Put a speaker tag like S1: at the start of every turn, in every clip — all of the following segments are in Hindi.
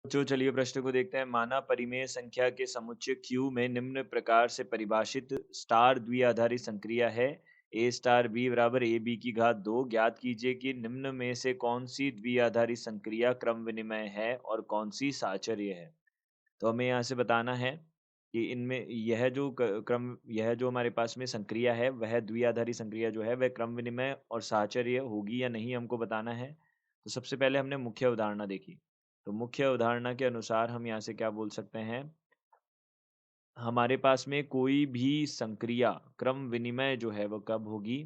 S1: जो चलिए प्रश्न को देखते हैं। माना परिमेय संख्या के समुच्चय Q में निम्न प्रकार से परिभाषित स्टार द्विआधारी संक्रिया है। A स्टार B बराबर AB की घात 2। ज्ञात कीजिए कि निम्न में से कौन सी द्विआधारी संक्रिया क्रम विनिमय है और कौन सी साहचर्य है। तो हमें यहाँ से बताना है कि इनमें यह जो हमारे पास में संक्रिया है वह द्विआधारी संक्रिया जो है वह क्रम विनिमय और साहचर्य होगी या नहीं, हमको बताना है। तो सबसे पहले हमने मुख्य अवधारणा देखी। तो मुख्य अवधारणा के अनुसार हम यहाँ से क्या बोल सकते हैं, हमारे पास में कोई भी संक्रिया क्रम विनिमय जो है वो कब होगी,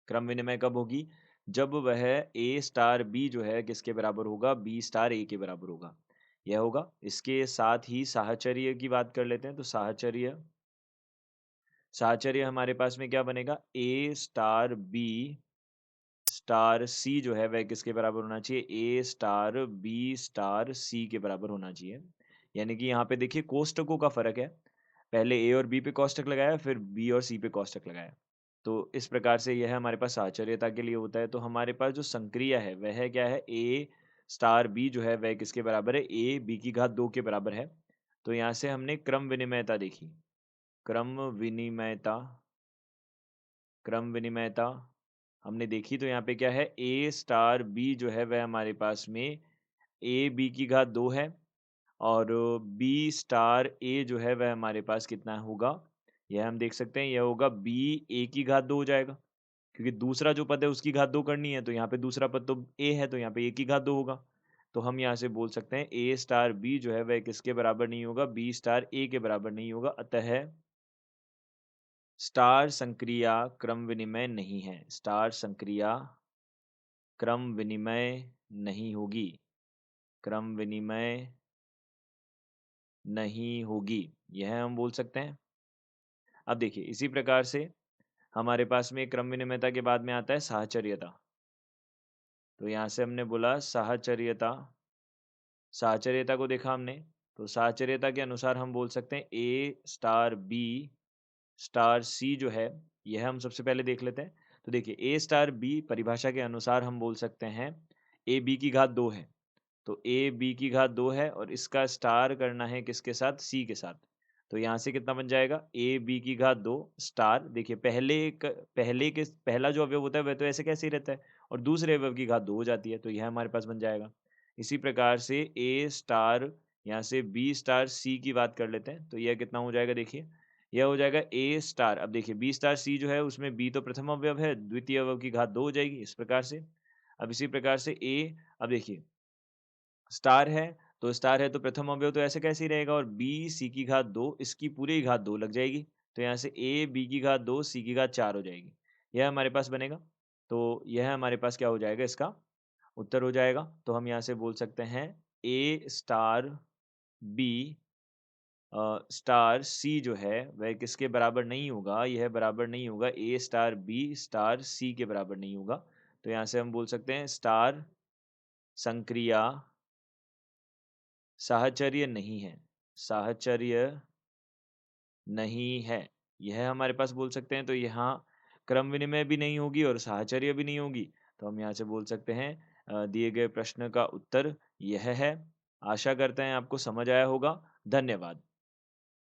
S1: क्रम विनिमय कब होगी, जब वह A स्टार B जो है किसके बराबर होगा, B स्टार A के बराबर होगा। यह होगा। इसके साथ ही साहचर्य की बात कर लेते हैं। तो साहचर्य साहचर्य हमारे पास में क्या बनेगा, A star B star C जो है वह किसके बराबर होना चाहिए, A star B star C के बराबर होना चाहिए। यानी कि यहाँ पे देखिए कोष्टकों का फर्क है। पहले A और B पे कोष्टक लगाया, फिर B और C पे कोष्टक लगाया। तो इस प्रकार से यह हमारे पास साहचर्यता के लिए होता है। तो हमारे पास जो संक्रिया है वह क्या है, A स्टार B जो है वह किसके बराबर है, A B की घात 2 के बराबर है। तो यहाँ से हमने क्रम विनिमयता देखी। क्रम विनिमयता क्रम विनिमयता हमने देखी। तो यहाँ पे क्या है, A स्टार B जो है वह हमारे पास में A B की घात 2 है और B स्टार A जो है वह हमारे पास कितना होगा, यह हम देख सकते हैं। यह होगा B A की घात 2 हो जाएगा, क्योंकि दूसरा जो पद है उसकी घात 2 करनी है। तो यहाँ पे दूसरा पद तो A है, तो यहाँ पे A की घात 2 होगा। तो हम यहाँ से बोल सकते हैं A स्टार B जो है वह किसके बराबर नहीं होगा, B स्टार A के बराबर नहीं होगा। अतः स्टार संक्रिया क्रम विनिमय नहीं है। स्टार संक्रिया क्रम विनिमय नहीं होगी। क्रम विनिमय नहीं होगी, यह हम बोल सकते हैं। अब देखिए इसी प्रकार से हमारे पास में क्रम विनिमयता के बाद में आता है साहचर्यता। तो यहाँ से हमने बोला साहचर्यता, साहचर्यता को देखा हमने। तो साहचर्यता के अनुसार हम बोल सकते हैं ए स्टार बी स्टार सी जो है, यह हम सबसे पहले देख लेते हैं। तो देखिए ए स्टार बी परिभाषा के अनुसार हम बोल सकते हैं ए बी की घात 2 है। तो ए बी की घात 2 है और इसका स्टार करना है किसके साथ, सी के साथ। तो यहाँ से कितना बन जाएगा, ए बी की घात 2 स्टार। देखिए पहला जो अवयव होता है वह तो ऐसे कैसे ही रहता है और दूसरे अवयव की घात 2 हो जाती है। तो यह हमारे पास बन जाएगा। इसी प्रकार से ए स्टार यहाँ से बी स्टार सी की बात कर लेते हैं। तो यह कितना हो जाएगा, देखिए यह हो जाएगा ए स्टार। अब देखिए बी स्टार सी जो है उसमें बी तो प्रथम अवयव है, द्वितीय अवयव की घात 2 हो जाएगी इस प्रकार से। अब इसी प्रकार से ए, अब देखिए स्टार है तो प्रथम अवयव तो ऐसे कैसे ही रहेगा और बी सी की घात 2 इसकी पूरी घात 2 लग जाएगी। तो यहाँ से ए बी की घात 2 सी की घात 4 हो जाएगी। यह हमारे पास बनेगा। तो यह हमारे पास क्या हो जाएगा, इसका उत्तर हो जाएगा। तो हम यहाँ से बोल सकते हैं ए स्टार बी स्टार सी जो है वह किसके बराबर नहीं होगा, यह बराबर नहीं होगा ए स्टार बी स्टार सी के बराबर नहीं होगा। तो यहाँ से हम बोल सकते हैं स्टार संक्रिया साहचर्य नहीं है। साहचर्य नहीं है, यह हमारे पास बोल सकते हैं। तो यहाँ क्रम विनिमय भी नहीं होगी और साहचर्य भी नहीं होगी। तो हम यहाँ से बोल सकते हैं दिए गए प्रश्न का उत्तर यह है। आशा करते हैं आपको समझ आया होगा। धन्यवाद।